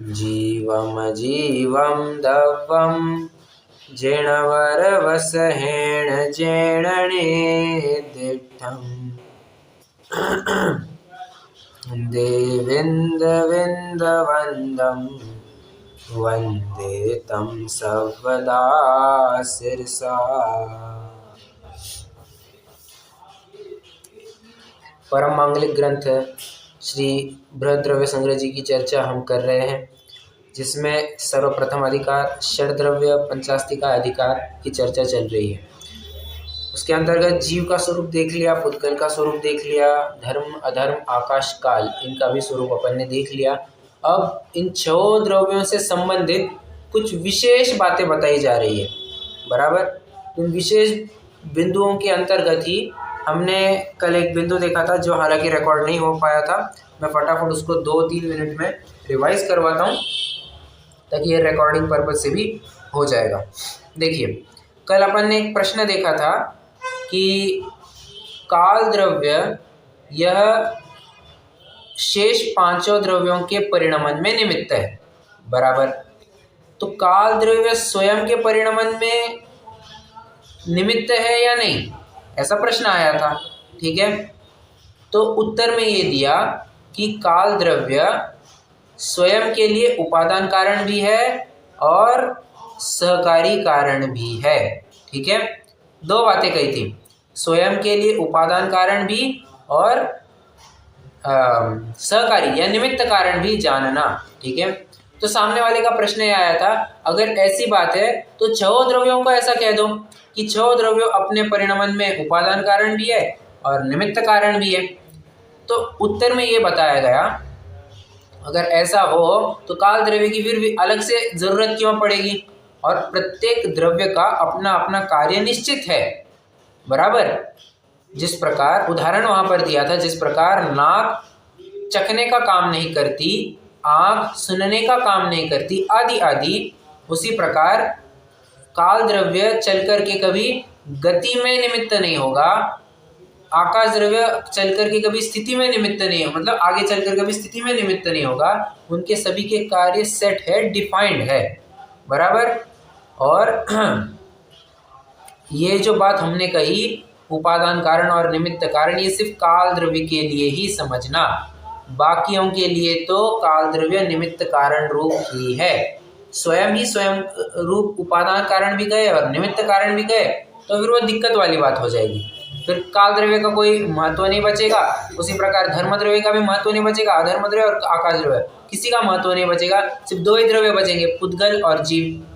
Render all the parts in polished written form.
जीवम जीवम दव्वम जिणवरवसहेण जेणणे दिट्ठम् देविन्दविन्दवन्दं वन्दे तं सर्वदा शिरसा। परम मांगलिक ग्रंथ श्री बृहद्रव्य संग्रह जी की चर्चा हम कर रहे हैं, जिसमें सर्वप्रथम अधिकार षड्द्रव्य पंचास्तिका अधिकार की चर्चा चल रही है। उसके अंतर्गत जीव का स्वरूप देख लिया, पुद्गल का स्वरूप देख लिया, धर्म अधर्म आकाश काल इनका भी स्वरूप अपन ने देख लिया। अब इन 6 द्रव्यों से संबंधित कुछ विशेष बातें बताई जा रही है, बराबर। इन विशेष बिंदुओं के अंतर्गत ही हमने कल एक बिंदु देखा था, जो हालांकि रिकॉर्ड नहीं हो पाया था। मैं फटाफट उसको 2-3 मिनट में रिवाइज करवाता हूँ, ताकि ये रिकॉर्डिंग पर्पज से भी हो जाएगा। देखिए, कल अपन ने एक प्रश्न देखा था कि काल द्रव्य यह शेष 5 द्रव्यों के परिणमन में निमित्त है, बराबर। तो काल द्रव्य स्वयं के परिणमन में निमित्त है या नहीं, ऐसा प्रश्न आया था, ठीक है। तो उत्तर में ये दिया कि काल द्रव्य स्वयं के लिए उपादान कारण भी है और सहकारी कारण भी है, ठीक है। 2 बातें कही थी, स्वयं के लिए उपादान कारण भी और सहकारी या निमित्त कारण भी जानना, ठीक है। तो सामने वाले का प्रश्न ये आया था, अगर ऐसी बात है तो 6 द्रव्यों को ऐसा कह दो कि 6 द्रव्यों अपने परिणमन में उपादान कारण भी है और निमित्त कारण भी है। तो उत्तर में ये बताया गया, अगर ऐसा हो तो काल द्रव्य की फिर भी अलग से जरूरत क्यों पड़ेगी, और प्रत्येक द्रव्य का अपना अपना कार्य निश्चित है, बराबर। जिस प्रकार उदाहरण वहां पर दिया था, जिस प्रकार नाक चखने का काम नहीं करती, आँख सुनने का काम नहीं करती, आदि आदि, उसी प्रकार काल द्रव्य चल कर के कभी गति में निमित्त नहीं होगा, आकाश द्रव्य चल कर के कभी स्थिति में निमित्त नहीं हो, मतलब आगे चल कर कभी स्थिति में निमित्त नहीं होगा। उनके सभी के कार्य सेट है, डिफाइंड है, बराबर। और ये जो बात हमने कही उपादान कारण और निमित्त कारण, ये सिर्फ काल द्रव्य के लिए ही समझना, बाकियों के लिए तो काल द्रव्य निमित्त कारण रूप ही है। स्वयं ही स्वयं रूप उपादान कारण भी गए और निमित्त कारण भी गए, तो फिर वो दिक्कत वाली बात हो जाएगी, फिर काल द्रव्य का कोई महत्व नहीं बचेगा। उसी प्रकार धर्म द्रव्य का भी महत्व नहीं बचेगा, अधर्म द्रव्य और आकाश द्रव्य किसी का महत्व नहीं बचेगा, सिर्फ 2 ही द्रव्य बचेंगे, पुद्गल और जीव।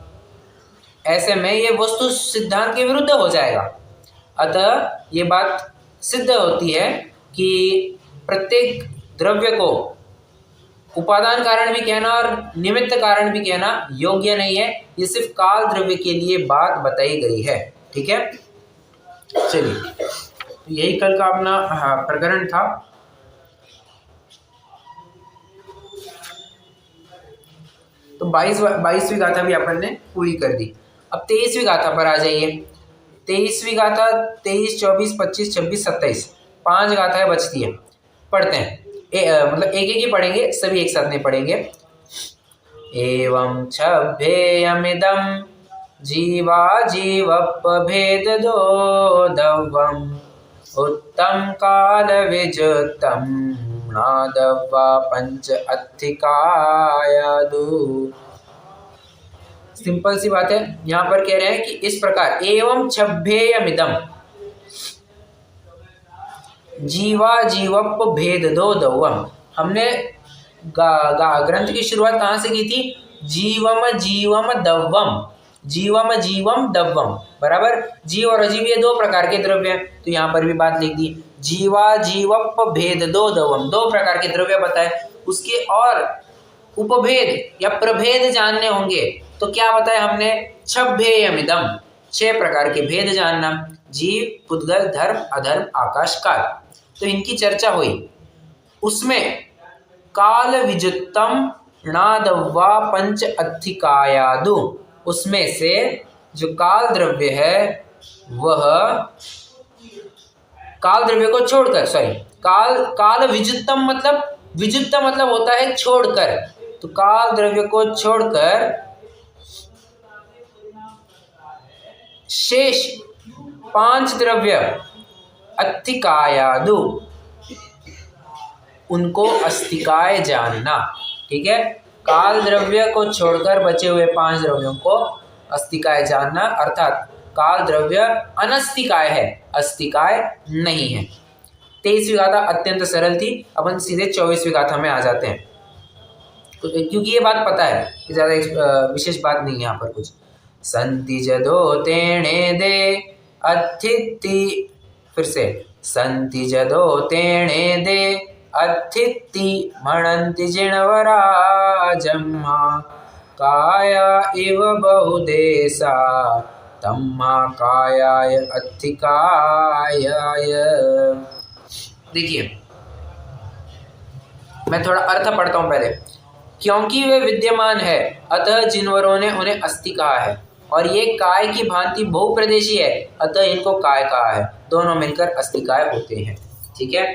ऐसे में ये वस्तु सिद्धांत के विरुद्ध हो जाएगा। अतः ये बात सिद्ध होती है कि प्रत्येक द्रव्य को उपादान कारण भी कहना और निमित्त कारण भी कहना योग्य नहीं है, ये सिर्फ काल द्रव्य के लिए बात बताई गई है, ठीक है। चलिए, यही कल का अपना प्रकरण था। तो 22वीं गाथा भी अपन ने पूरी कर दी। अब 23वीं गाथा पर आ जाइए। 23वीं गाथा 23, 24, 25, 26, 27 5 गाथाएं बचती है, पढ़ते हैं। मतलब एक एक ही पढ़ेंगे, सभी एक साथ नहीं पढ़ेंगे। एवं छभ्येयमिदं जीवा जीवपभेदो दव्वम् उत्तम काल विजुत्तम नादव्वा पंच अत्थिकायादु। सिंपल सी बात है, यहाँ पर कह रहे हैं कि इस प्रकार एवं छभ्येयमिदं जीवा जीवप भेद दो दव्वम। हमने ग्रंथ की शुरुआत कहाँ से की थी? जीवम जीवम दव्वम, जीवम जीवम दव्वम, बराबर। जीव और अजीव ये 2 प्रकार के द्रव्य हैं, तो यहाँ पर भी बात लिख दी। जीवा जीवप भेद दो दव्वम, 2 प्रकार के द्रव्य बताए, उसके और उपभेद या प्रभेद जानने होंगे। तो क्या बताया हमने? छभ्येयमिदं, 6 प्रकार के भेद जानना, जीव, पुद्गल, धर्म, अधर्म, आकाश, काल। तो इनकी चर्चा हुई। उसमें काल विजुत्तम नादव्वा पंच अत्थिकायादु, उसमें से जो काल द्रव्य है वह काल द्रव्य को छोड़कर, काल विजुत्तम मतलब, विजुत्त मतलब होता है छोड़कर, तो काल द्रव्य को छोड़कर शेष 5 द्रव्य अत्तिकायादु, उनको अस्तिकाय जानना। ठीक है, काल द्रव्य को छोड़कर बचे हुए 5 द्रव्यों को अस्तिकाय जानना, अर्थात काल द्रव्य अनस्तिकाय है, अस्तिकाय नहीं है। 23वीं गाथा अत्यंत सरल थी, अपन सीधे 24वीं गाथा में आ जाते हैं, क्योंकि ये बात पता है कि ज़्यादा विशेष बात नहीं है यहाँ पर कुछ। संति जदो तेणे दे अथिति, फिर से संति जदो तेणे दे अथिति मणंति जिणवरा जम्मा काया इव बहुदेशा तम्मा कायाय अत्थिकायाय। देखिए, मैं थोड़ा अर्थ पढ़ता हूँ पहले। क्योंकि वे विद्यमान है अतः जिनवरों ने उन्हें अस्थि कहा है, और ये काय की भांति बहुप्रदेशी है अतः इनको काय कहा है। दोनों मिलकर अस्तिकाय होते हैं। ठीक है,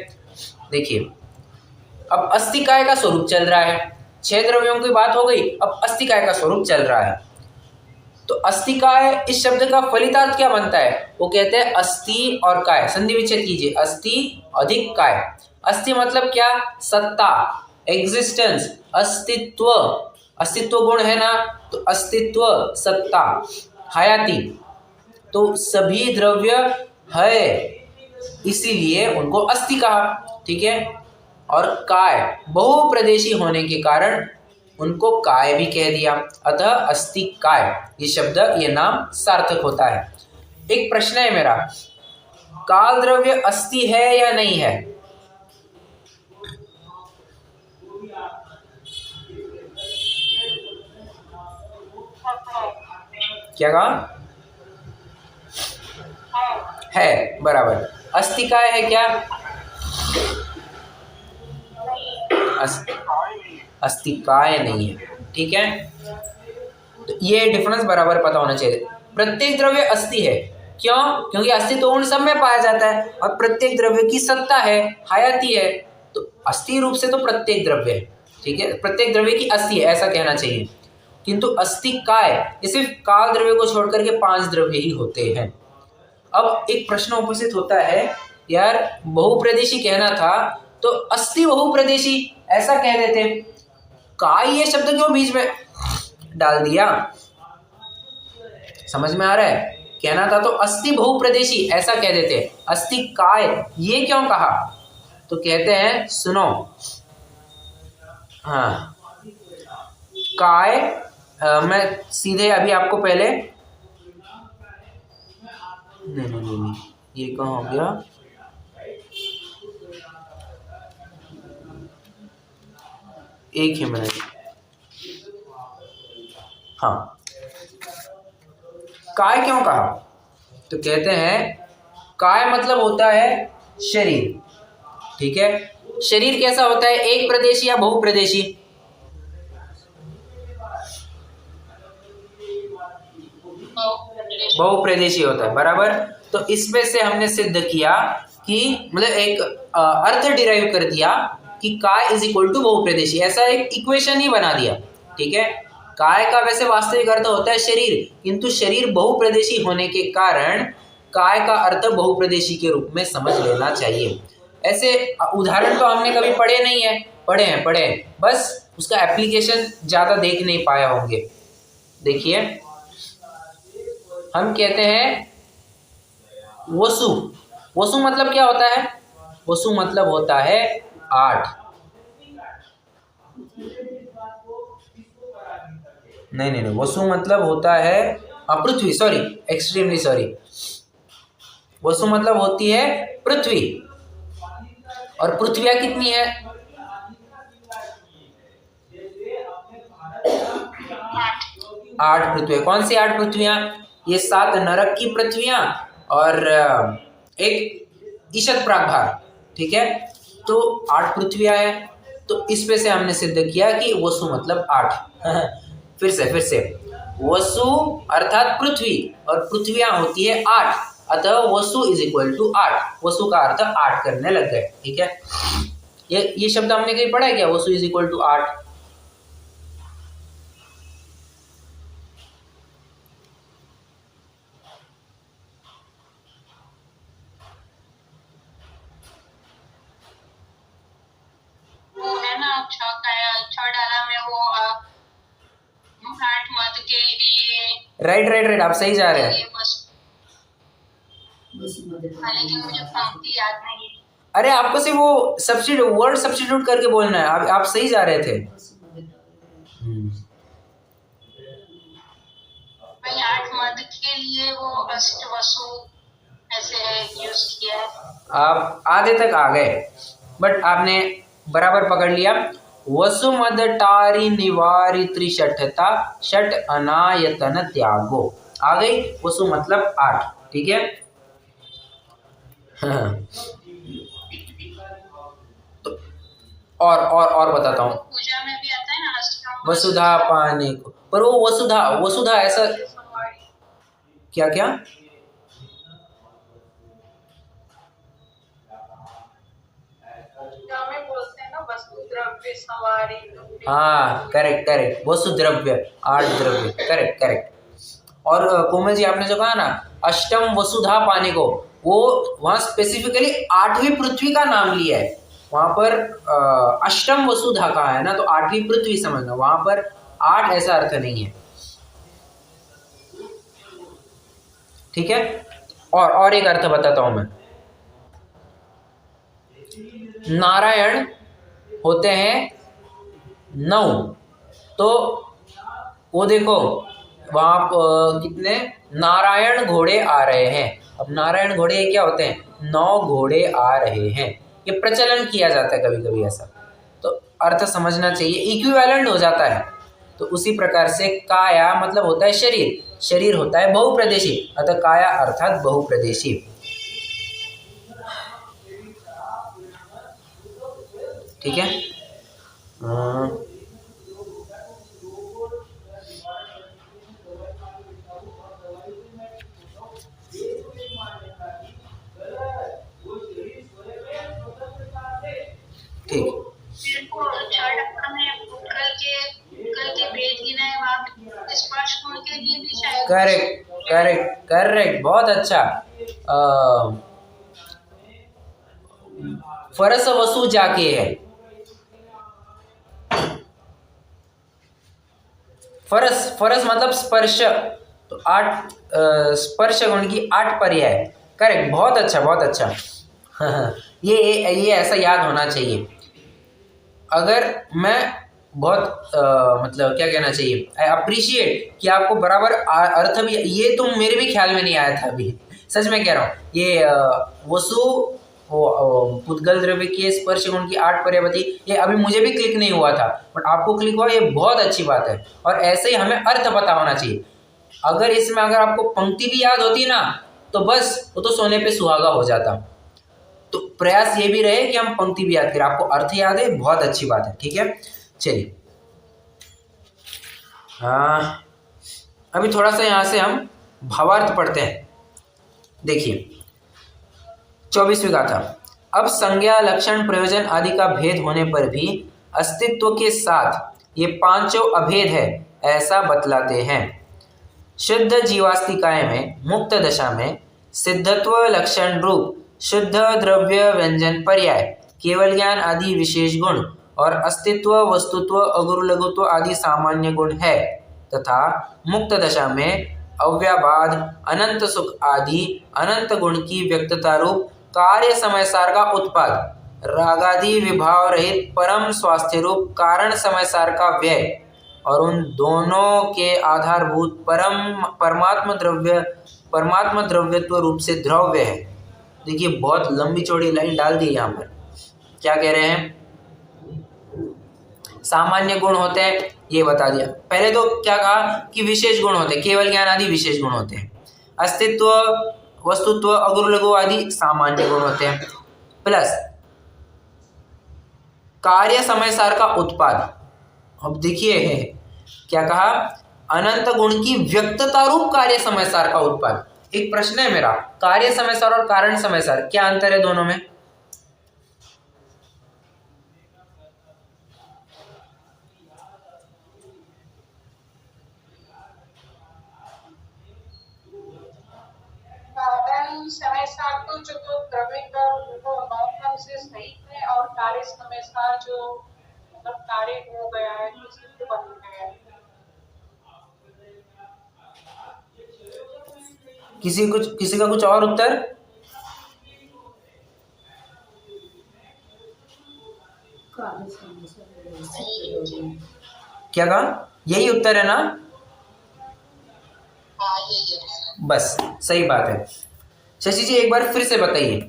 देखिए अब अस्तिकाय का स्वरूप चल रहा है। 6 द्रव्यों की बात हो गई, अब अस्तिकाय का स्वरूप चल रहा है। तो अस्तिकाय इस शब्द का फलितार्थ क्या बनता है? वो कहते हैं अस्थि और काय, संधि विच्छेद कीजिए, अस्थि अधिक काय। अस्थि मतलब क्या? सत्ता, एग्जिस्टेंस, अस्तित्व, अस्तित्व गुण है ना, तो अस्तित्व, सत्ता, हयाती, तो सभी द्रव्य है, इसीलिए उनको अस्थि कहा। ठीक है, और काय बहुप्रदेशी होने के कारण उनको काय भी कह दिया, अतः अस्थि काय ये शब्द, ये नाम सार्थक होता है। एक प्रश्न है मेरा, काल द्रव्य अस्थि है या नहीं है? क्या कहा? है, बराबर। अस्तिकाय है क्या? अस्तिकाय नहीं है। ठीक है, तो ये डिफरेंस बराबर पता होना चाहिए। प्रत्येक द्रव्य अस्थि है, क्यों? क्योंकि अस्तित्व उन सब में पाया जाता है, और प्रत्येक द्रव्य की सत्ता है, हयाती है, तो अस्थि रूप से तो प्रत्येक द्रव्य है। ठीक है, प्रत्येक द्रव्य की अस्थि है, ऐसा कहना चाहिए। किंतु अस्तिकाय ये सिर्फ काल द्रव्य को छोड़कर के 5 द्रव्य ही होते हैं। अब एक प्रश्न उपस्थित होता है, यार बहुप्रदेशी कहना था तो अस्थि बहुप्रदेशी ऐसा कह देते, काय ये शब्द क्यों बीच में डाल दिया? समझ में आ रहा है? कहना था तो अस्थि बहुप्रदेशी ऐसा कह देते, अस्थि काय ये क्यों कहा? तो कहते हैं सुनो, हाँ काय मैं सीधे अभी आपको पहले नहीं, ये कहाँ हो गया? एक ही मिनट, हाँ, काय क्यों कहा? तो कहते हैं काय मतलब होता है शरीर। ठीक है, शरीर कैसा होता है? एक प्रदेशी या बहुप्रदेशी? बहुप्रदेशी होता है, बराबर। तो इसमें से हमने सिद्ध किया कि मतलब एक अर्थ डिराइव कर दिया कि काय इज इक्वल टू बहुप्रदेशी, ऐसा एक इक्वेशन ही बना दिया। ठीक है, काय का वैसे वास्तविक अर्थ होता है शरीर, किंतु शरीर बहुप्रदेशी होने के कारण काय का अर्थ बहुप्रदेशी के रूप में समझ लेना चाहिए। ऐसे उदाहरण तो हमने कभी पढ़े नहीं है, पढ़े हैं, बस उसका एप्लीकेशन ज़्यादा देख नहीं पाया होंगे। देखिए, हम कहते हैं वसु। वसु मतलब क्या होता है? वसु मतलब होता है 8। नहीं, वसु मतलब होता है पृथ्वी, सॉरी, एक्सट्रीमली सॉरी। वसु मतलब होती है पृथ्वी, और पृथ्वियाँ कितनी है? 8 पृथ्वी। कौन सी 8 पृथ्वियाँ? ये 7 नरक की पृथ्वियाँ और एक ईशत प्रागभाग। ठीक है, तो 8 पृथ्वियाँ हैं। तो इस पे से हमने सिद्ध किया कि वसु मतलब 8। फिर से वसु अर्थात पृथ्वी, और पृथ्वियाँ होती है 8, अतः वसु इज इक्वल टू 8। वसु का अर्थ 8 करने लग गए। ठीक है, ये शब्द हमने कहीं पढ़ा है क्या? वसु is equal to 8। Right right right, आप सही जा रहे हैं। लेकिन मुझे पंक्ति याद नहीं। अरे आपको सिर्फ वो सब्स्टिट्यूट वर्ड सब्स्टिट्यूट करके बोलना है। आप सही जा रहे थे। भाई 8 मद के लिए वो अष्ट वसु ऐसे यूज किया है। आप आधे तक आ गए, बट आपने बराबर पकड़ लिया। वसुमद टारी निवारी त्रिशठता षट अनायतन त्यागो। आ गई वसु मतलब 8, ठीक है। तो और बताता हूँ। पूजा में भी आता है ना अष्टम वसुधा पाने को, पर वो वसुधा ऐसा क्या क्या में बोलते हैं ना वस्तु द्रव्य सवारी। हाँ करेक्ट करेक्ट, वसु द्रव्य 8 द्रव्य, करेक्ट करेक्ट। और कोमल जी आपने जो कहा ना अष्टम वसुधा पाने को, वो वहां स्पेसिफिकली 8वीं पृथ्वी का नाम लिया है। वहां पर अष्टम वसुधा कहा है ना, तो 8वीं पृथ्वी समझना, वहां पर 8 ऐसा अर्थ नहीं है, ठीक है। और एक अर्थ बताता हूं मैं। नारायण होते हैं 9, तो वो देखो वहां कितने नारायण घोड़े आ रहे हैं। अब नारायण घोड़े क्या होते हैं, 9 घोड़े आ रहे हैं। ये प्रचलन किया जाता है कभी कभी ऐसा, तो अर्थ समझना चाहिए, इक्विवेलेंट हो जाता है। तो उसी प्रकार से काया मतलब होता है शरीर, शरीर होता है बहुप्रदेशी, अतः काया अर्थात बहुप्रदेशी, ठीक है। ठीक, करेक्ट करेक्ट करेक्ट, बहुत अच्छा। फरस वसु जाके है, फरस फरस मतलब स्पर्श, तो 8 स्पर्श गुण की 8 पर्याय, करेक्ट, बहुत अच्छा बहुत अच्छा। ये ऐसा याद होना चाहिए। अगर मैं बहुत मतलब क्या कहना चाहिए, आई अप्रिशिएट कि आपको बराबर अर्थ भी, ये तो मेरे भी ख्याल में नहीं आया था अभी, सच में कह रहा हूँ। ये वसु पुद्गल द्रव्य के स्पर्श गुण की 8 पर्यायवती, ये अभी मुझे भी क्लिक नहीं हुआ था, बट आपको क्लिक हुआ, ये बहुत अच्छी बात है। और ऐसे ही हमें अर्थ पता होना चाहिए। अगर इसमें अगर आपको पंक्ति भी याद होती ना, तो बस वो तो सोने पे सुहागा हो जाता। तो प्रयास ये भी रहे कि हम पंक्ति भी याद करें। आपको अर्थ याद है, बहुत अच्छी बात है, ठीक है। चलिए अभी थोड़ा सा यहाँ से हम भावार्थ पढ़ते हैं। देखिए 24वीं गाथा। अब संज्ञा लक्षण प्रयोजन आदि का भेद होने पर भी अस्तित्व के साथ ये पांचों अभेद है ऐसा बतलाते हैं। शुद्ध जीवास्तिकाय में मुक्त दशा में सिद्धत्व लक्षण रूप शुद्ध द्रव्य व्यंजन पर्याय केवल ज्ञान आदि विशेष गुण और अस्तित्व वस्तुत्व अगुरु लघुत्व आदि सामान्य गुण है, तथा मुक्त दशा में अव्याबाध अनंत सुख आदि अनंत गुण की व्यक्तता रूप कार्य समय सार का उत्पाद रागादि विभाव रहित परम स्वास्थ्य रूप कारण समय सार का व्यय और उन दोनों के आधारभूत परमात्म द्रव्यत्व रूप से द्रव्य है। देखिए बहुत लंबी चौड़ी लाइन डाल दी यहाँ पर। क्या कह रहे हैं, सामान्य गुण होते हैं, ये बता दिया। पहले तो क्या कहा कि विशेष गुण होते हैं, केवल ज्ञान आदि विशेष गुण होते हैं, अस्तित्व वस्तुत्व अगुरु लघु आदि सामान्य गुण होते हैं, प्लस कार्य समय सार का उत्पाद। अब देखिए क्या कहा, अनंत गुण की व्यक्तता रूप कार्य समय सार का उत्पाद। एक प्रश्न है मेरा, कार्य समय सार और कारण समय सार क्या अंतर है दोनों में? कारण समय सार तो जो द्रव्य का वो नॉर्मल से सही है, और कार्य समय सार जो मतलब कार्य हो गया है, जो सिद्ध बन गया है। किसी का कुछ और उत्तर? क्या कहा? यही उत्तर है ना? बस सही बात है। शशि जी एक बार फिर से बताइए।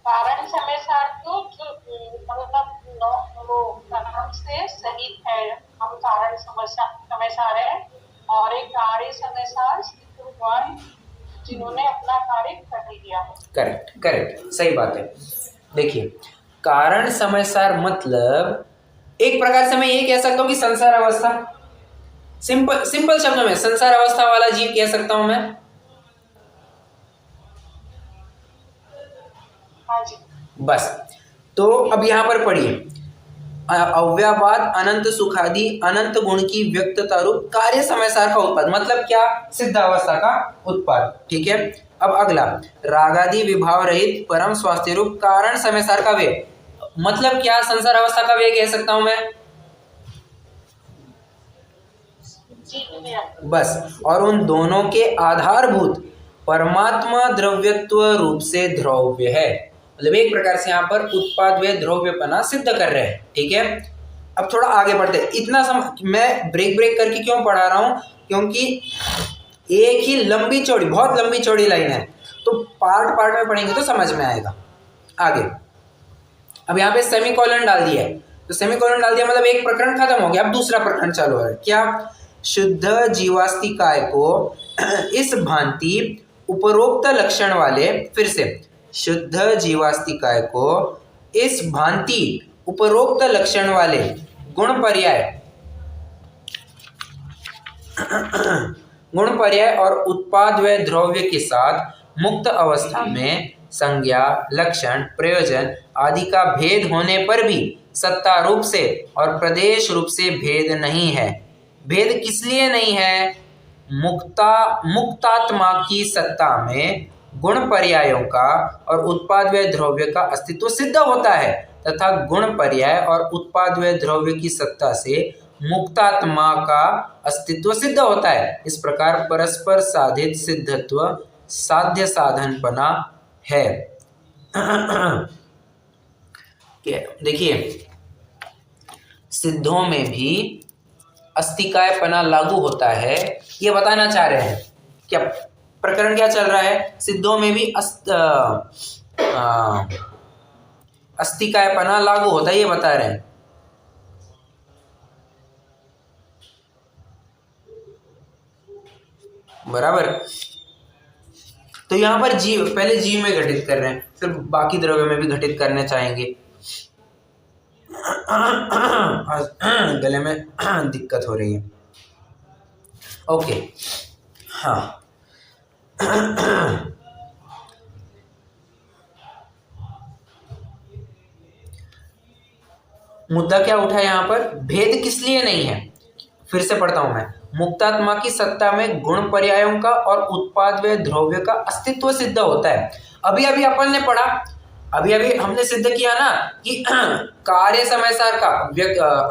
कारण समय सार तो जो मतलब वो नाम से सही है, हम कारण समय सार है, और एक कार्य समय सार भगवान जिन्होंने अपना कार्य कर लिया है। करेक्ट करेक्ट, सही बात है। देखिए, कारण समय सार मतलब एक प्रकार से मैं ये कह सकता हूँ कि संसार अवस्था, सिंपल सिंपल शब्दों में संसार अवस्था वाला जीव कह सकता हूं मैं। हाँ जी। बस, तो अब यहां पर पढ़िए, अव्यापाद अनंत सुखादि अनंत गुण की व्यक्तता रूप कार्य समय सार का उत्पाद, मतलब क्या? सिद्ध अवस्था का उत्पाद। ठीक है, अब अगला, रागादि विभाव रहित परम स्वास्थ्य रूप कारण समय सार का वेग, मतलब क्या? संसार अवस्था का वेग कह सकता हूं मैं। बस, और उन दोनों के आधारभूत परमात्मा द्रव्यत्व रूप से द्रव्य है, मतलब एक प्रकार से यहाँ पर उत्पाद व द्रव्यपना सिद्ध कर रहे हैं। ठीक है, अब थोड़ा आगे बढ़ते हैं। इतना मैं ब्रेक करके क्यों पढ़ा रहा हूँ? क्योंकि एक ही लंबी चौड़ी, बहुत लंबी चौड़ी लाइन है, तो पार्ट में पढ़ेंगे तो समझ में आएगा। आगे, अब यहाँ पे सेमीकोलन डाल दिया है, तो सेमीकोलन डाल दिया मतलब एक प्रकरण खत्म हो गया, अब दूसरा प्रकरण चालू है। क्या? शुद्ध जीवास्तिकाय को इस भांति उपरोक्त लक्षण वाले, फिर से, शुद्ध जीवास्तिकाय को इस भांति उपरोक्त लक्षण वाले गुण पर्याय और उत्पाद व द्रव्य के साथ मुक्त अवस्था में संज्ञा, लक्षण, प्रयोजन आदि का भेद होने पर भी सत्ता रूप से और प्रदेश रूप से भेद नहीं है। भेद किस लिए नहीं है? मुक्तात्मा की सत्ता में गुण पर्यायों का और उत्पाद व द्रव्य का अस्तित्व सिद्ध होता है, तथा गुण पर्याय और उत्पाद व द्रव्य की सत्ता से मुक्तात्मा का अस्तित्व सिद्ध होता है। इस प्रकार परस्पर साधित सिद्धत्व साध्य साधनपना है। देखिए, सिद्धों में भी अस्तिकायपना लागू होता है, ये बताना चाह रहे हैं। क्या प्रकरण क्या चल रहा है? सिद्धों में भी अस्तिकायपना लागू होता है, ये बता रहे हैं। बराबर, तो यहां पर जीव, पहले जीव में घटित कर रहे हैं, फिर बाकी द्रव्य में भी घटित करने चाहेंगे। गले में दिक्कत हो रही है। ओके, हाँ। मुद्दा क्या उठा यहाँ पर? भेद किस लिए नहीं है? फिर से पढ़ता हूं मैं। मुक्तात्मा की सत्ता में गुण पर्यायों का और उत्पाद व द्रव्य का अस्तित्व सिद्ध होता है। अभी अभी अपन ने पढ़ा, अभी अभी हमने सिद्ध किया ना कि कार्य समय सार का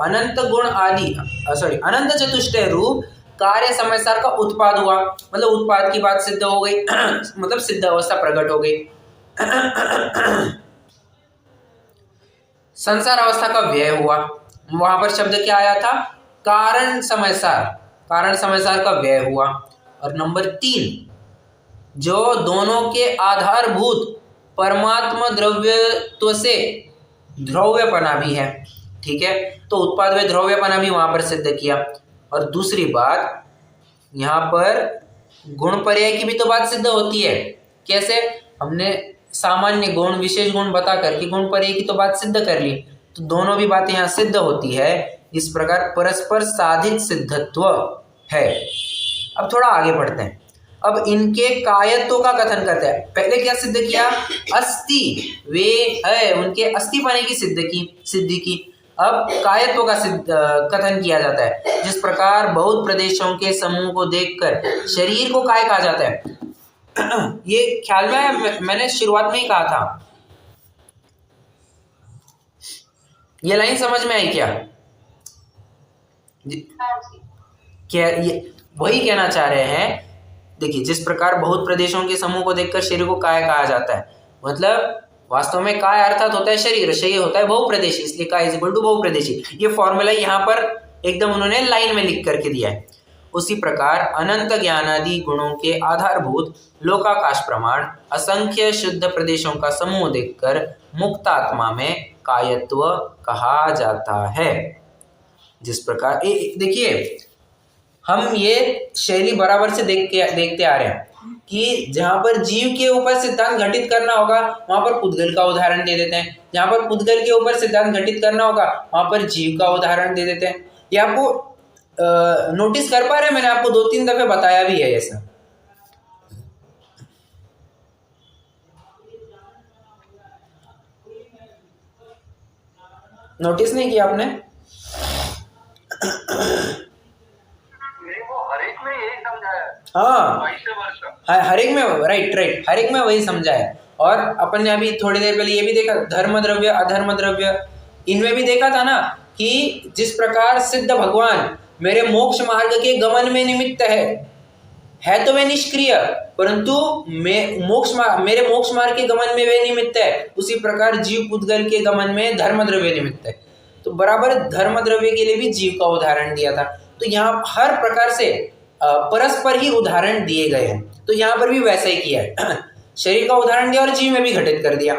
अनंत गुण आदि, अनंत चतुष्टय रूप कार्य समय सार का उत्पाद हुआ, मतलब उत्पाद की बात सिद्ध हो गई, मतलब सिद्ध अवस्था प्रकट हो गई। संसार अवस्था का व्यय हुआ, वहां पर शब्द क्या आया था? कारण समय सार, कारण समय सार का व्यय हुआ। और नंबर 3, जो दोनों के आधारभूत परमात्मा द्रव्यत्व से द्रव्यपना भी है। ठीक है, तो उत्पाद व द्रव्यपना भी वहां पर सिद्ध किया। और दूसरी बात, यहाँ पर गुण पर्याय की भी तो बात सिद्ध होती है। कैसे? हमने सामान्य गुण, विशेष गुण बता करके गुण पर्याय की तो बात सिद्ध कर ली, तो दोनों भी बातें यहाँ सिद्ध होती है। इस प्रकार परस्पर साधित सिद्धत्व है। अब थोड़ा आगे बढ़ते हैं। अब इनके कायत्व का कथन करते हैं। पहले क्या सिद्ध किया? अस्ति, वे है, उनके अस्तिपने की सिद्धि की। अब कायत्व का कथन किया जाता है। जिस प्रकार बहुत प्रदेशों के समूह को देखकर शरीर को काय कहा जाता है। ये ख्याल में मैंने शुरुआत में ही कहा था। ये लाइन समझ में आई क्या? क्या ये वही कहना चाह रहे हैं। देखिए, जिस प्रकार बहुत प्रदेशों के समूह को देखकर शरीर को काय कहा जाता है, मतलब वास्तव में काय अर्थात होता है शरीर, शरीर होता है बहुप्रदेशी, इसलिए काय इज इक्वल टू बहुप्रदेशी। ये फॉर्मूला यहाँ पर एकदम उन्होंने लाइन में लिख करके दिया है। उसी प्रकार अनंत ज्ञानादि गुणों के आधारभूत लोकाकाश प्रमाण असंख्य शुद्ध प्रदेशों का समूह देखकर मुक्त आत्मा में कायत्व कहा जाता है। जिस प्रकार देखिए, हम ये शैली बराबर से देखते आ रहे हैं कि जहां पर जीव के ऊपर सिद्धांत घटित करना होगा वहां पर पुद्गल का उदाहरण दे देते हैं, जहां पर पुद्गल के ऊपर सिद्धांत घटित करना होगा वहां पर जीव का उदाहरण दे देते हैं। ये आपको नोटिस कर पा रहे हैं, मैंने आपको 2-3 दफे बताया भी है ऐसा। नोटिस नहीं किया आपने? हाँ, हर एक में, राइट, हर एक में वही समझा है। और अपन ने अभी थोड़ी देर पहले ये भी देखा, धर्म द्रव्य अधर्म द्रव्य, इनमें भी देखा था ना कि जिस प्रकार सिद्ध भगवान मेरे मोक्ष मार्ग के गमन में निमित्त है तो वे निष्क्रिय, परंतु मेरे मोक्ष मार्ग के गमन में वे निमित्त है, उसी प्रकार जीव पुद्गल के गमन में धर्म द्रव्य निमित्त है। तो बराबर धर्म द्रव्य के लिए भी जीव का उदाहरण दिया था। तो यहाँ हर प्रकार से परस्पर ही उदाहरण दिए गए हैं। तो यहाँ पर भी वैसा ही किया है, शरीर का उदाहरण दिया और जीव में भी घटित कर दिया।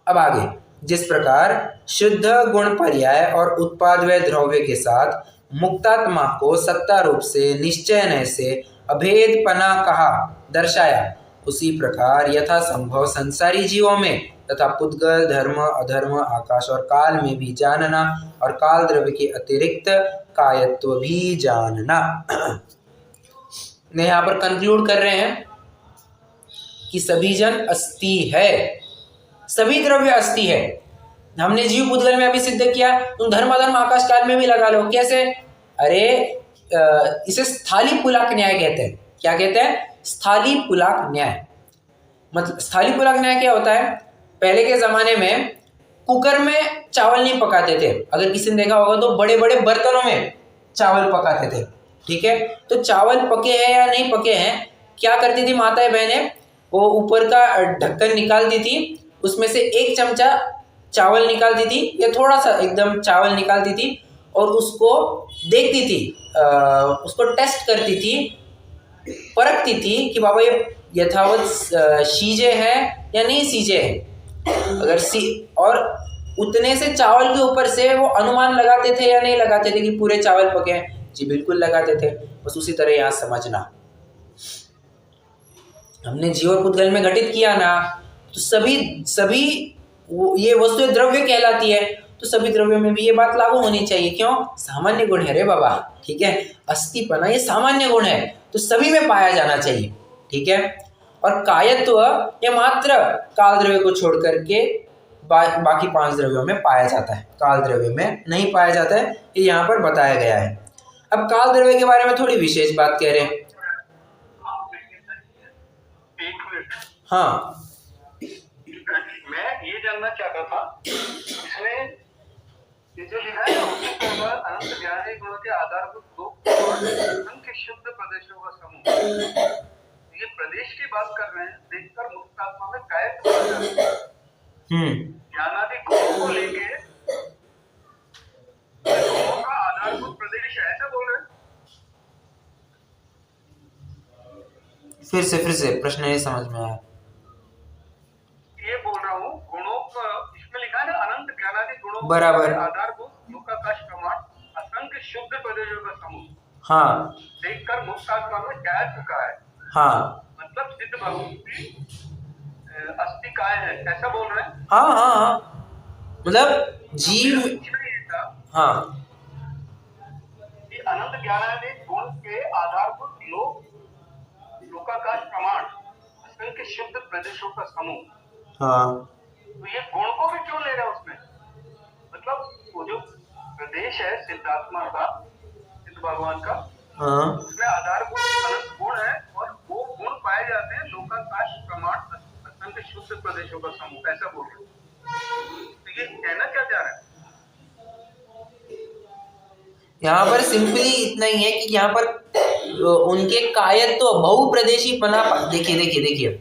अब आगे, जिस प्रकार शुद्ध गुण पर्याय और उत्पादव्य द्रव्य के साथ मुक्तात्मा को सत्ता रूप से निश्चय से अभेदपना कहा दर्शाया, उसी प्रकार यथा संभव संसारी जीवों में तथा पुद्गल धर्म अधर्म आकाश और काल में भी जानना और काल द्रव्य के अतिरिक्त कायत्व भी जानना। ने यहाँ पर कंक्लूड कर रहे हैं कि सभी जन अस्थि है, सभी द्रव्य अस्थि है। हमने जीव पुद्गल में अभी सिद्ध किया, तुम धर्म अधर्म आकाश काल में भी लगा लो। कैसे? अरे इसे स्थाली पुलाक न्याय कहते हैं। क्या कहते हैं? स्थाली पुलाक न्याय। मतलब स्थाली पुलाक न्याय क्या होता है? पहले के जमाने में कुकर में चावल नहीं पकाते थे, अगर किसी ने देखा होगा तो बड़े बड़े बर्तनों में चावल पकाते थे। ठीक है, तो चावल पके हैं या नहीं पके हैं, क्या करती थी माताएं बहनें, वो ऊपर का ढक्कन निकालती थी, उसमें से 1 चमचा चावल निकालती थी या थोड़ा सा एकदम चावल निकालती थी और उसको देखती थी, उसको टेस्ट करती थी, परखती थी कि बाबा ये यथावत सीजे हैं या नहीं सीजे हैं। अगर और उतने से चावल के ऊपर से वो अनुमान लगाते थे या नहीं लगाते थे कि पूरे चावल पके हैं? जी बिल्कुल लगाते थे। बस उसी तरह यहाँ समझना, हमने जीव और पुद्गल में घटित किया ना, तो सभी ये वस्तु द्रव्य कहलाती है, तो सभी द्रव्यों में भी ये बात लागू होनी चाहिए। क्यों? सामान्य गुण है रे बाबा। ठीक है, अस्थिपना ये सामान्य गुण है, तो सभी में पाया जाना चाहिए। ठीक है, और कायत्व ये मात्र काल द्रव्य को छोड़ करके बाकी 5 द्रव्यों में पाया जाता है, काल द्रव्य में नहीं पाया जाता है, ये यहाँ पर बताया गया है। अब काल द्रव्य के बारे में थोड़ी विशेष बात कह रहे हैं। हाँ, मैं ये जानना चाहता था, इसमें ये जो लिखा है ना, अनंत ज्ञानी गुणों के आधारभूत लोक असंख्य शुद्ध प्रदेशों का समूह, ये प्रदेश की बात कर रहे हैं, देखकर मुक्तात्मा में कायत्व ज्ञानादि गुणों को लेके गुणों का आधारभूत प्रदेश है, ऐसा बोल रहे हैं। फिर से प्रश्न नहीं समझ में आया। ये बोल रहा हूँ, गुणों का इसमें लिखा है ना, अनंत ज्ञानादि गुणों बराबर आधारभूत लोकाकाश प्रमाण असंख्य शुद्ध प्रदेशों का समूह, हाँ, देखकर मुक्तात्मा में कायत्व का है। हाँ, मतलब सिद्ध भगवान की अस्थि काय है, ऐसा बोल रहे हैं। हाँ, मतलब जीव, हाँ, कि अनंत ज्ञानादि गुण के आधारभूत लोकाकाश प्रमाण असंख्य शुद्ध प्रदेशों का समूह, हाँ, तो ये गुण को भी क्यों ले रहे हैं उसमें? मतलब वो जो प्रदेश है सिद्धात्मा का, सिद्ध भगवान का, हाँ, उसमें आधारभूत अनंत गुण है और वो गुण पाए जाते हैं लोकाकाश प्रमाण असंख्य शुद्ध प्रदेशों का समूह, ऐसा बोल रहे हैं। तो ये कहना क्या चाह रहे हैं? यहाँ पर सिंपली इतना ही है कि यहाँ पर उनके कायत्व बहुप्रदेशीपना, देखिए देखिए देखिए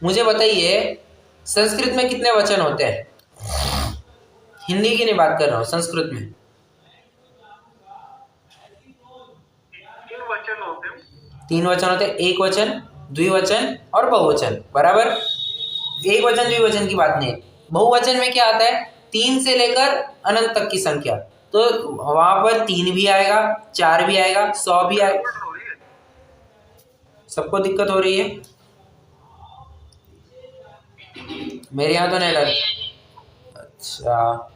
मुझे बताइए संस्कृत में कितने वचन होते हैं? हिंदी की नहीं बात कर रहा हूँ, संस्कृत में 3 वचन होते हैं। 3 वचन होते हैं, एक वचन, द्विवचन और बहुवचन, बराबर। एक वचन द्विवचन की बात नहीं है। बहुवचन में क्या आता है? 3 से लेकर अनंत तक की संख्या, तो वहां पर 3 भी आएगा, 4 भी आएगा, 100 भी आएगा। सबको दिक्कत हो रही है? मेरे यहाँ तो नहीं लग। अच्छा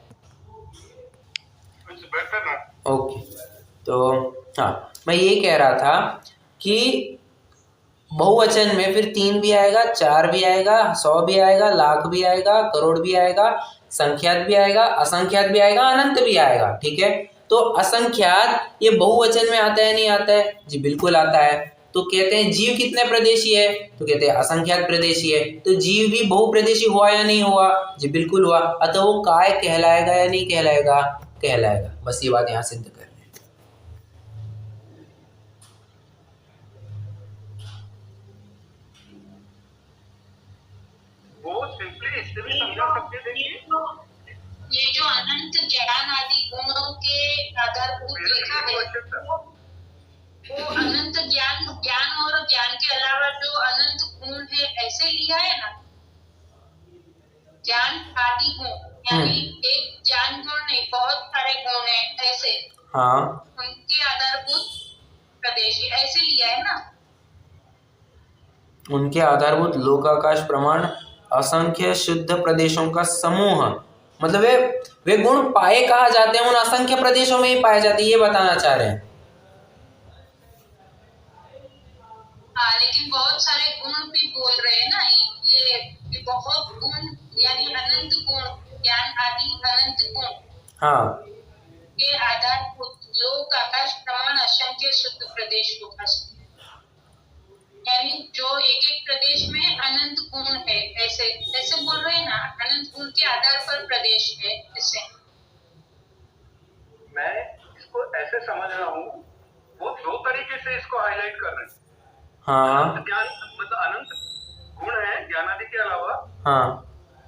ओके, तो हाँ मैं ये कह रहा था कि बहुवचन में फिर 3 भी आएगा, 4 भी आएगा, 100 भी आएगा, लाख भी आएगा, करोड़ भी आएगा, संख्यात भी आएगा, असंख्यात भी आएगा, अनंत भी आएगा। ठीक है, तो असंख्यात ये बहुवचन में आता है नहीं आता है? जी बिल्कुल आता है। तो कहते हैं जीव कितने प्रदेशी है? तो कहते हैं असंख्यात प्रदेशी है। तो जीव भी बहुप्रदेशी हुआ या नहीं हुआ? जी बिल्कुल हुआ। अतः वो काय कहलाएगा या नहीं कहलाएगा? कहलाएगा। बस ये बात यहाँ सिद्ध कर। ये जो अनंत ज्ञान आदि गुणों के आधारभूत लिखा है, वो अनंत ज्ञान और ज्ञान के अलावा जो अनंत गुण है ऐसे लिया है ना, ज्ञान आदि गुण, यानी एक ज्ञान गुण नहीं, बहुत सारे गुण है ऐसे। हाँ, उनके आधारभूत प्रदेश ऐसे लिया है ना। उनके आधारभूत लोकाकाश प्रमाण असंख्य शुद्ध प्रदेशों का समूह, मतलब वे गुण पाए कहाँ जाते हैं? उन असंख्य प्रदेशों में ही पाए जाते हैं, ये बताना चाह रहे हैं। हाँ, लेकिन बहुत सारे गुण भी बोल रहे हैं ना, ये बहुत गुण यानी अनंत गुण, ज्ञान आदि अनंत गुण। हाँ, के आधारभूत लोकाकाश प्रमाण असंख्य शुद्ध प्रदेश होगा, यानी जो एक एक प्रदेश में अनंत गुण है, ऐसे ऐसे बोल रहे हैं ना, अनंत गुण के आधार पर प्रदेश है। ऐसे मैं इसको ऐसे समझ रहा हूँ, वो 2 तरीके से इसको हाईलाइट कर रहे हैं। हाँ, ज्ञान मतलब अनंत गुण है ज्ञान आदि के अलावा। हाँ,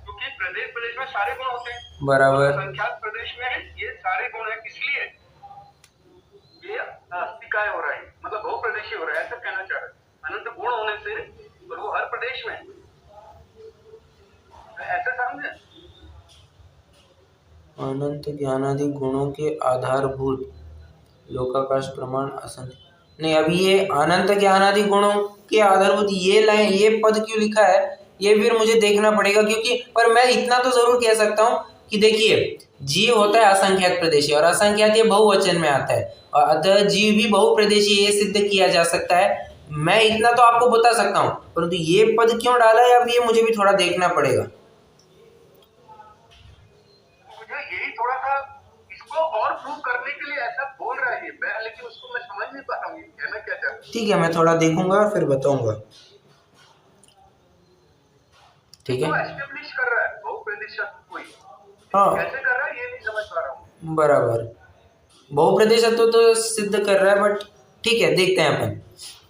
क्योंकि प्रदेश में सारे गुण होते हैं, बराबर। संख्यात प्रदेश में ये सारे गुण है, इसलिए ये अस्तिकाय हो रहा है, मतलब बहुप्रदेशी हो रहा है, ऐसा कहना चाह रहे हैं। अनंत गुण होने से और वो हर प्रदेश में, ऐसे समझे? अनंत ज्ञानादि गुणों के आधारभूत लोकाकाश प्रमाण असंख्य, नहीं अभी ये अनंत ज्ञानादि गुणों के आधारभूत ये लाइन, ये पद क्यों लिखा है ये फिर मुझे देखना पड़ेगा। क्योंकि पर मैं इतना तो जरूर कह सकता हूँ कि देखिए जीव होता है असंख्यात प्रदेशी, और असंख्यात ये बहुवचन में आता है, और अतः जीव भी बहुप्रदेशी, ये सिद्ध किया जा सकता है। मैं इतना तो आपको बता सकता हूँ, परंतु ये पद क्यों डाला है अब ये मुझे भी थोड़ा देखना पड़ेगा। मुझे यही थोड़ा सा इसको और प्रूव करने के लिए ऐसा बोल रहा है, लेकिन उसको मैं समझ नहीं पा रहा हूँ कहना क्या चाहता है। ठीक है, मैं थोड़ा देखूंगा फिर बताऊंगा। ठीक है, एस्टैब्लिश कर रहा है बहुप्रदेशत कोई, हाँ कैसे कर रहा है ये नहीं समझ पा रहा हूँ। बराबर, बहुप्रदेशत तो सिद्ध कर रहा है, बट ठीक है देखते हैं अपन,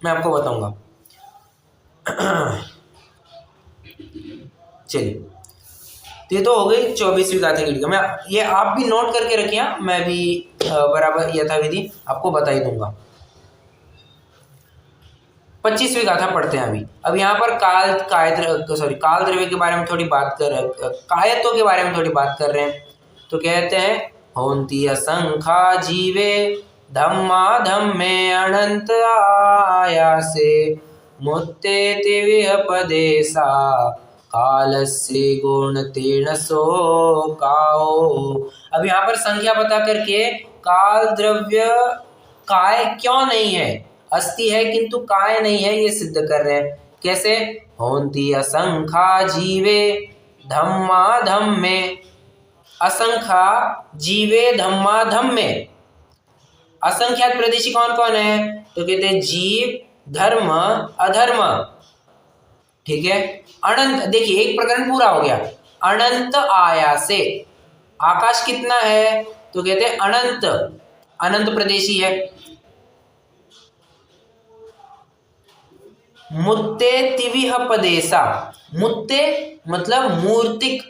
मैं आपको बताऊंगा। चलिए, तो ये तो हो गई 24वीं गाथा की टीका। मैं ये आप भी नोट करके रखिए, मैं भी बराबर यथाविधि आपको बता ही दूंगा। 25वीं गाथा पढ़ते हैं अभी। अब यहाँ पर काल द्रव्य के बारे में थोड़ी बात कर रहे हैं, कायत्व के बारे में थोड़ी बात कर रहे हैं। तो कहते हैं होंती असंखा जीवे धम्मा धम्मे अनंत आयासे मुत्ते तिविह पदेसा कालस्य गुणतेन सो काओ। अब यहाँ पर संख्या बता करके काल द्रव्य काय क्यों नहीं है, अस्ति है किंतु काय नहीं है, ये सिद्ध कर रहे हैं। कैसे? होंती असंखा जीवे धम्मा धम्मे, असंख्या जीवे धम्मा धम्मे। असंख्यात प्रदेशी कौन कौन है? तो कहते हैं जीव, धर्म, अधर्म। ठीक है, अनंत। देखिए एक प्रकरण पूरा हो गया। अनंत आयासे। आकाश कितना है तो कहते हैं अनंत, अनंत प्रदेशी है। मुत्ते तिविह पदेसा, मुत्ते मतलब मूर्तिक,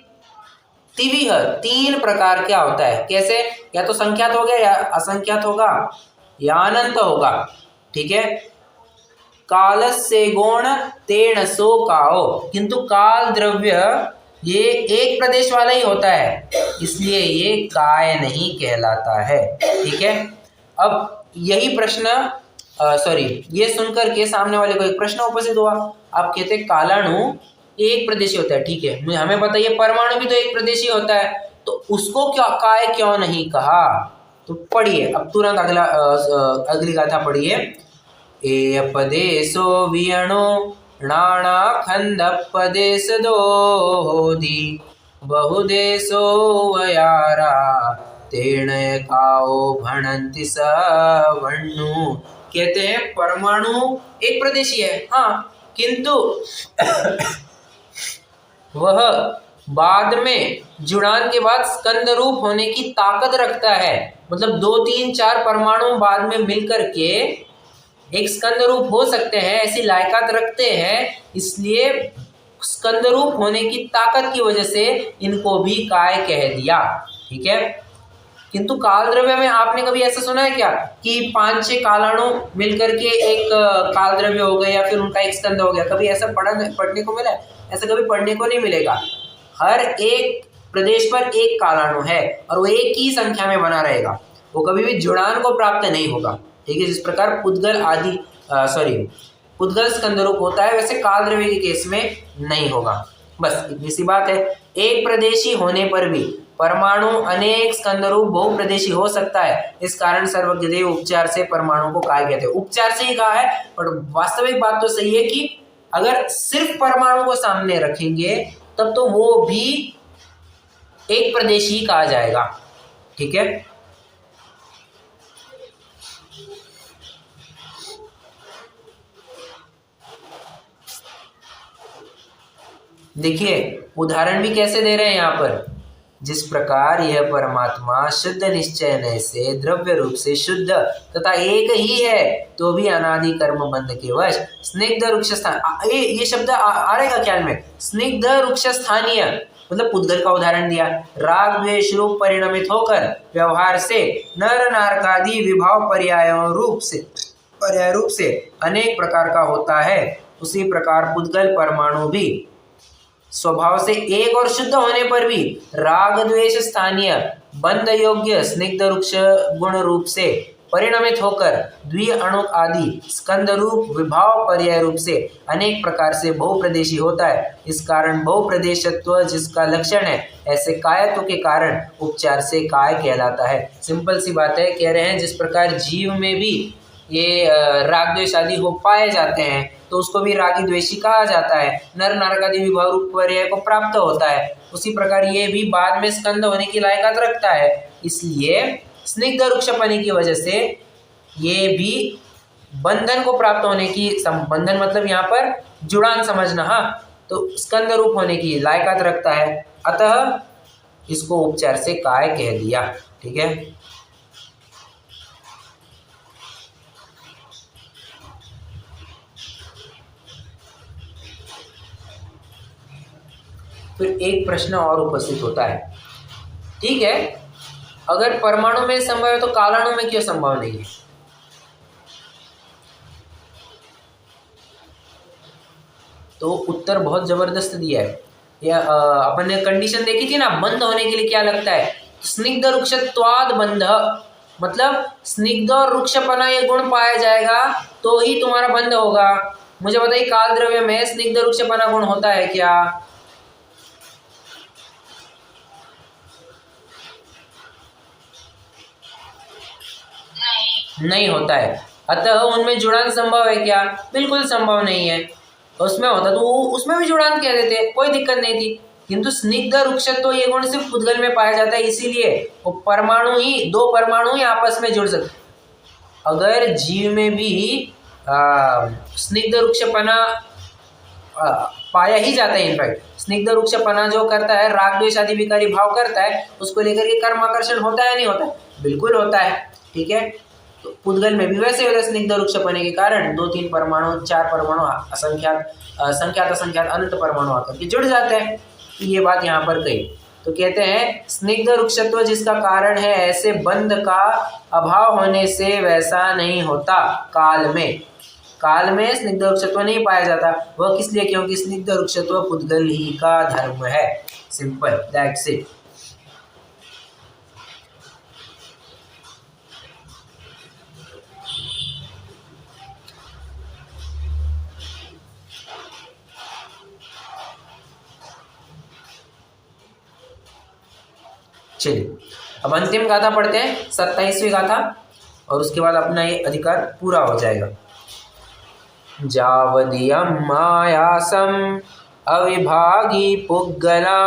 तिविह तीन प्रकार क्या होता है, कैसे, या तो संख्यात हो गया या असंख्यात होगा या अनंत होगा, ठीक है। कालस्य गुण तेण सो काओ, किंतु काल द्रव्य ये एक प्रदेश वाला ही होता है, इसलिए ये काय नहीं कहलाता है, ठीक है। अब यही प्रश्न ये सुनकर के सामने वाले को एक प्रश्न उपस्थित हुआ। आप कहते हैं कालाणु एक प्रदेशी होता है, ठीक है, हमें बताइए परमाणु भी तो एक प्रदेशी होता है, तो उसको क्या काय क्यों नहीं कहा। तो पढ़िए अब तुरंत अगली गाथा पढ़िए। एयपदेशो वियणो नाना खंड पदेश दोधि बहुदेशो वयारा तेण काओ भणंति सवर्णु। कहते हैं परमाणु एक प्रदेशी है, हाँ, किंतु वह बाद में जुड़ान के बाद स्कंद रूप होने की ताकत रखता है, मतलब 2 3 4 परमाणु बाद में मिलकर के एक स्कंद रूप हो सकते हैं, ऐसी लायकात रखते हैं, इसलिए स्कंद रूप होने की ताकत की वजह से इनको भी काय कह दिया, ठीक है। किंतु काल द्रव्य में आपने कभी ऐसा सुना है क्या कि 5-6 कालाणु मिलकर के एक काल द्रव्य हो गए या फिर उनका एक स्कंद हो गया, कभी ऐसा पढ़ने को मिला है? ऐसा कभी पढ़ने को नहीं मिलेगा। हर एक प्रदेश पर एक कालाणु है और वो एक ही संख्या में बना रहेगा, वो कभी भी जुड़ान को प्राप्त नहीं होगा, ठीक है। जिस प्रकार पुद्गल स्कंद रूप होता है, वैसे काल द्रव्य के केस में नहीं होगा। बस इतनी सी बात है। एक प्रदेशी होने पर भी परमाणु अनेक स्कंद रूप बहुप्रदेशी हो सकता है, इस कारण सर्वज्ञदेव उपचार से परमाणु को काय कहते हैं। उपचार से ही कहा है, और वास्तविक बात तो सही है कि अगर सिर्फ परमाणु को सामने रखेंगे तब तो वो भी एक प्रदेशी कहा जाएगा, ठीक है। देखिए उदाहरण भी कैसे दे रहे हैं यहाँ पर। जिस प्रकार यह परमात्मा शुद्ध निश्चय से द्रव्य रूप से शुद्ध तथा एक ही है, तो भी अनादि कर्म बंध के वश स्निग्ध रुक्ष स्थान, ये शब्द आ रहेगा ख्याल में, स्निग्ध रुक्ष स्थानीय मतलब पुद्गल का उदाहरण दिया। राग द्वेष रूप परिणमित होकर व्यवहार से नर नारकादि विभाव पर्याय रूप से अनेक प्रकार का होता है, उसी प्रकार पुद्गल परमाणु भी स्वभाव से एक और शुद्ध होने पर भी राग द्वेष स्थानीय बंध योग्य स्निग्ध रुक्ष गुण रूप से परिणमित होकर द्वि अणु आदि स्कंद रूप विभाव पर्याय रूप से अनेक प्रकार से बहुप्रदेशी होता है। इस कारण बहुप्रदेशत्व जिसका लक्षण है, ऐसे कायत्व के कारण उपचार से काय कहलाता है। सिंपल सी बात है, कह रहे हैं जिस प्रकार जीव में भी ये राग द्वेष आदि हो पाए जाते हैं तो उसको भी रागी द्वेषी कहा जाता है, नर नारकादि विभाव रूप पर्याय को प्राप्त होता है, उसी प्रकार ये भी बाद में स्कंद होने की लायकात रखता है। इसलिए स्निग्ध रुक्षपने की वजह से ये भी बंधन को प्राप्त होने की, बंधन मतलब यहाँ पर जुड़ान समझना, हाँ, तो स्कंद रूप होने की लायकात रखता है, अतः इसको उपचार से काय कह दिया, ठीक है। फिर एक प्रश्न और उपस्थित होता है, ठीक है, अगर परमाणु में संभव है तो कालाणु में क्यों संभव नहीं है? तो उत्तर बहुत जबरदस्त दिया है। या अपन ने कंडीशन देखी थी ना, बंध होने के लिए क्या लगता है, स्निग्ध रुक्षत्वाद बंध, मतलब स्निग्ध और रुक्षपना ये गुण पाया जाएगा तो ही तुम्हारा बंध होगा। मुझे बताइए काल द्रव्य में स्निग्ध रुक्षपना गुण होता है क्या? नहीं होता है। अतः उनमें जुड़ान संभव है क्या? बिल्कुल संभव नहीं है। उसमें होता तो उसमें भी जुड़ान कह देते, कोई दिक्कत नहीं थी, किंतु स्निग्ध रुक्षत्व ये गुण सिर्फ पुद्गल में पाया जाता है, इसीलिए वो परमाणु ही, 2 परमाणु ही आपस में जुड़ सकते। अगर जीव में भी स्निग्ध रुक्षपना पाया ही जाता है। इनफैक्ट स्निग्ध रुक्षपना जो करता है, राग द्वेष आदि विकारी भाव करता है, उसको लेकर के कर्म आकर्षण होता है या नहीं होता? बिल्कुल होता है। ठीक है, तो पुद्गल में भी वैसे होता है। स्निग्ध रुक्षपने के कारण 2-3 परमाणु, 4 परमाणु, असंख्यात संख्यात असंख्यात अनंत परमाणु आकर के जुड़ जाते हैं। तो ये बात यहाँ पर कही। तो कहते हैं स्निग्ध रुक्षत्व जिसका कारण है, ऐसे बंध का अभाव होने से वैसा नहीं होता। काल में स्निग्ध रुक्षत्व नहीं पाया जाता। वह किस लिए? क्योंकि स्निग्ध रुक्षत्व पुद्गल ही का धर्म है। Simple, that's it. चलिए अब अंतिम गाथा पढ़ते हैं, 27वीं गाथा, और उसके बाद अपना ये अधिकार पूरा हो जाएगा। जावदियं मायासम अविभागी पुग्गलाण्वठद्धं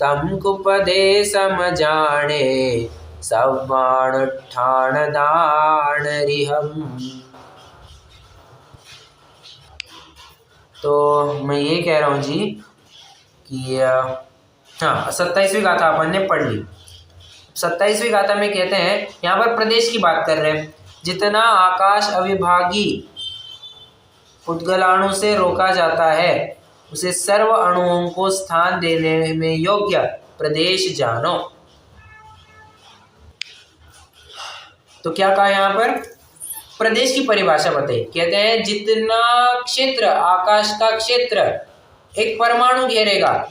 तम कुपदे समजाने सव्वाण ठाण दान रिहम। तो मैं ये कह रहा हूँ जी कि हाँ, 27वीं गाथा अपन ने पढ़ ली। 27वीं गाथा में कहते हैं, यहाँ पर प्रदेश की बात कर रहे हैं। जितना आकाश अविभागी पुद्गलाणु से रोका जाता है, उसे सर्व अणुओं को स्थान देने में योग्य प्रदेश जानो। तो क्या कहा यहाँ पर? प्रदेश की परिभाषा बताई। कहते हैं जितना क्षेत्र, आकाश का क्षेत्र एक परमाणु घेरेगा,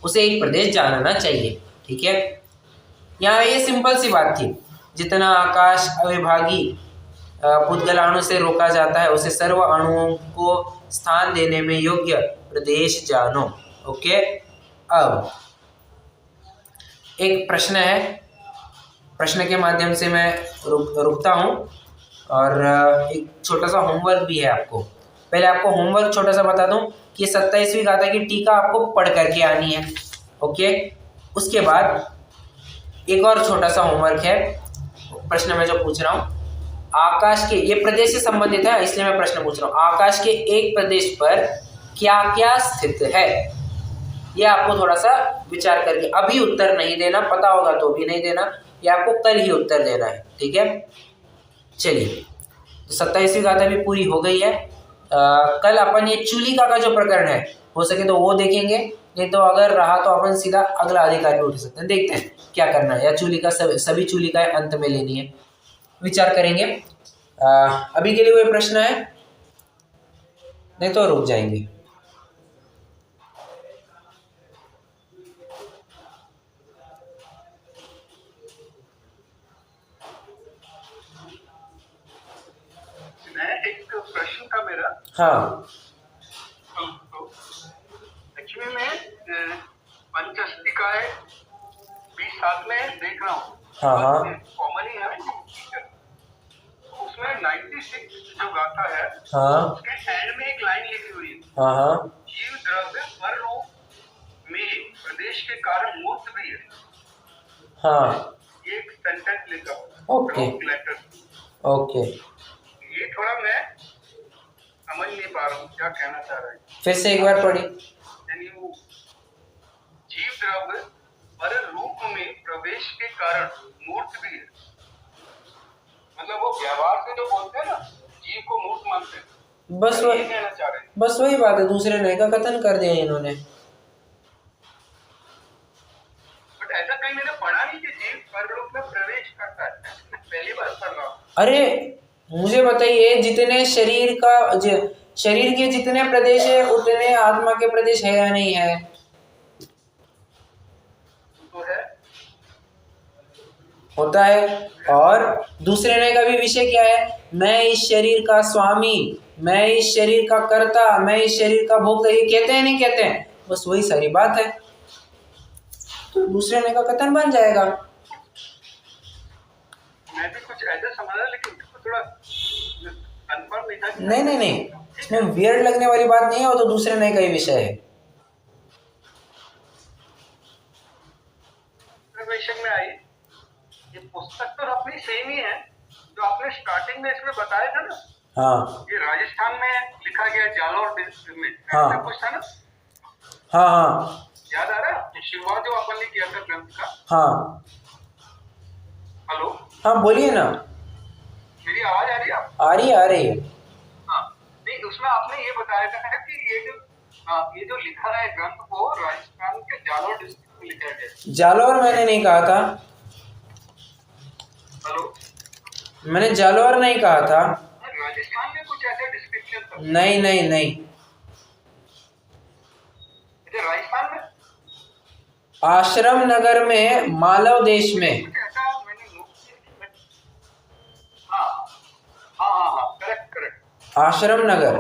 उसे एक प्रदेश जानना चाहिए। ठीक है, यहाँ ये सिंपल सी बात थी। जितना आकाश अविभागी पुद्गलाणु से रोका जाता है, उसे सर्व अणुओं को स्थान देने में योग्य प्रदेश जानो। ओके, अब एक प्रश्न है, प्रश्न के माध्यम से मैं रुकता हूँ, और एक छोटा सा होमवर्क भी है आपको। पहले आपको होमवर्क छोटा सा बता दूं कि 27वीं गाथा की टीका आपको पढ़ करके आनी है। ओके, उसके बाद एक और छोटा सा होमवर्क है। प्रश्न मैं जो पूछ रहा हूँ, आकाश के, ये प्रदेश से संबंधित है इसलिए मैं प्रश्न पूछ रहा हूँ, आकाश के एक प्रदेश पर क्या क्या स्थित है, ये आपको थोड़ा सा विचार करके, अभी उत्तर नहीं देना, पता होगा तो भी नहीं देना, ये आपको कल ही उत्तर देना है। ठीक है, चलिए, तो 27वीं गाथा भी पूरी हो गई है। कल अपन ये चूलिका का जो प्रकरण है, हो सके तो वो देखेंगे, नहीं तो अगर रहा तो अपन सीधा अगला अधिकार भी उठ सकते हैं। देखते हैं क्या करना है, या चूलिका सभी चूलिकाएं अंत में लेनी है, विचार करेंगे। अभी के लिए कोई प्रश्न है? नहीं तो रुक जाएंगे। एक प्रश्न था मेरा। हाँ, एक्चुअली मैं पंचस्तिकाएं 20 में देख रहा हूँ। हाँ, कॉमन ही है, उसमें 96 जो गाथा है, हाँ, उसके एंड में एक लाइन लिखी हुई है, हाँ, जीव द्रव्य परलोक में प्रदेश के कारण मूर्त भी है। हाँ, ये एक सेंटेंस लिखा हुआ है, ओके, लेटर। ओके, ये थोड़ा मैं समझ नहीं पा रहा हूँ क्या कहना चाह रहा है। फिर से एक बार पढ़ी। जीव द्रव्य पर रूप में प्रवेश के कारण मूर्त भी है, मतलब वो व्यवहार से जो बोलते हैं ना, जीव को मूर्त मानते हैं, बस वही कहना चाह रहे हैं। बस वही बात है, दूसरे नए का कथन कर दिया इन्होंने। बट ऐसा कहीं मैंने पढ़ा नहीं कि जीव परलोक में प्रवेश करता है, पहली बार पढ़ रहा हूँ। अरे मुझे बताइए, जितने शरीर के जितने प्रदेश है, उतने आत्मा के प्रदेश है या नहीं है? तो है, होता है। और दूसरे नए का भी विषय क्या है? मैं इस शरीर का स्वामी, मैं इस शरीर का कर्ता, मैं इस शरीर का भोक्ता, ये कहते हैं नहीं कहते हैं? बस वही सारी बात है। तो दूसरे नए का कथन बन जाएगा। मैं भी कुछ ऐसा समझ रहा, लेकिन थोड़ा कंफर्म नहीं था। नहीं, इसमें वियर्ड लगने वाली बात नहीं है, वो तो दूसरे नए का ही विषय है। में आई ये पुस्तक तो अपनी सेम ही है जो आपने स्टार्टिंग में इसमें बताया था ना। हाँ ये राजस्थान में लिखा गया जालौर डिस्ट्रिक्ट में, हाँ। ऐसा कुछ था ना? हाँ हाँ याद आ रहा है शुरुआत जो अपन ने किया था ग्रंथ का? हाँ हेलो, हाँ, बोलिए ना। मेरी आवाज आ रही है आपको? आ रही है, आ रही है। हाँ, नहीं उसमें आपने ये बताया था कि ये जो लिखा है ग्रंथ को राजस्थान के जालौर डिस्ट्रिक्ट में लिखा गया है। जालौर मैंने नहीं कहा था। हेलो, मैंने जालौर नहीं कहा था। राजस्थान में कुछ ऐसा डिस्क्रिप्शन था? नहीं नहीं नहीं, अच्छा, राजस्थान में आश्रम नगर में, मालव देश में। कुछ ऐसा मैंने नोट किया। हाँ हाँ हाँ हाँ, करेक्ट करेक्ट। आश्रम नगर।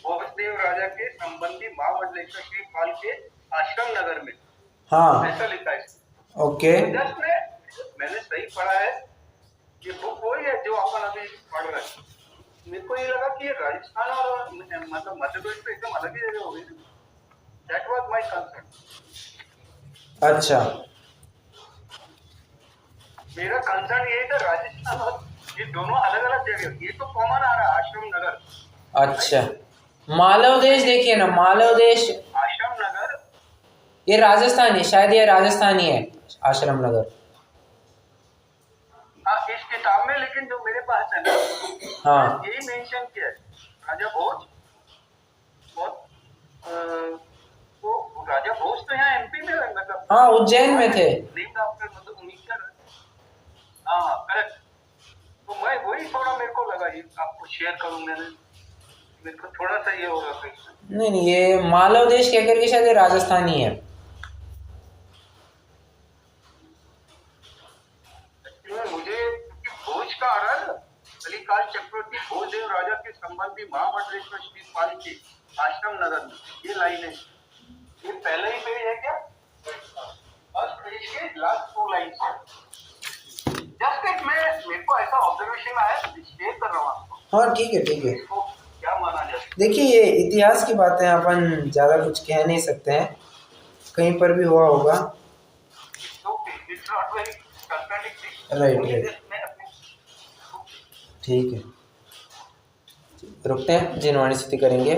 भोजदेव राजा के संबंधी महामंडलेश्वर श्री पाल के आश्रम नगर में, हाँ ऐसा लिखा है। ओके। जस्ट मैंने सही पढ़ा है, ये बुक वही है जो अपन अभी पढ़ रहे हैं। मेरे को ये लगा कि ये राजस्थान और मतलब मध्य प्रदेश तो एकदम अलग ही जगह हो गई। That was my concern. अच्छा, मेरा कंसर्न ये था राजस्थान और ये दोनों अलग अलग जगह, ये तो कॉमन आ रहा है आश्रम नगर। अच्छा, मालव देश देखिए ना, मालव देश आश्रम नगर ये राजस्थान है, शायद ये राजस्थानी है आश्रम नगर। हाँ, इस किताब में, लेकिन जो मेरे पास है ना, हाँ यही मेंशन किया है राजा भोज। वो राजा भोज तो यहाँ एमपी में है, मतलब हाँ, उज्जैन में थे। नेम्ड आफ्टर मतलब उन्हीं का। हाँ हाँ करेक्ट। तो मैं वही थोड़ा मेरे को लगा ये आपको शेयर करूँ, मेरे को थोड़ा सा ये हो रहा था। नहीं नहीं, ये मालव देश कहकर के शायद ये राजस्थानी है। मुझे भोज का आ रहा है, कलिकाल चक्रवर्ती भोजदेव राजा के संबंधी महामंडलेश्वर श्री पाल के आश्रम नगर में, ये लाइन है। ये पहले ही पेज है क्या? फर्स्ट पेज के लास्ट 2 लाइन है। जस्ट एक मेरे को ऐसा ऑब्जर्वेशन आया, शेयर कर रहा हूँ आपको। हाँ ठीक है ठीक है। इसको क्या माना जाए? देखिए, ये इतिहास की बातें अपन ज़्यादा कुछ कह नहीं सकते हैं, कहीं पर भी हुआ होगा। It's not very contradicting. Right, ठीक है, रुकते हैं, जिनवाणी स्तुति करेंगे।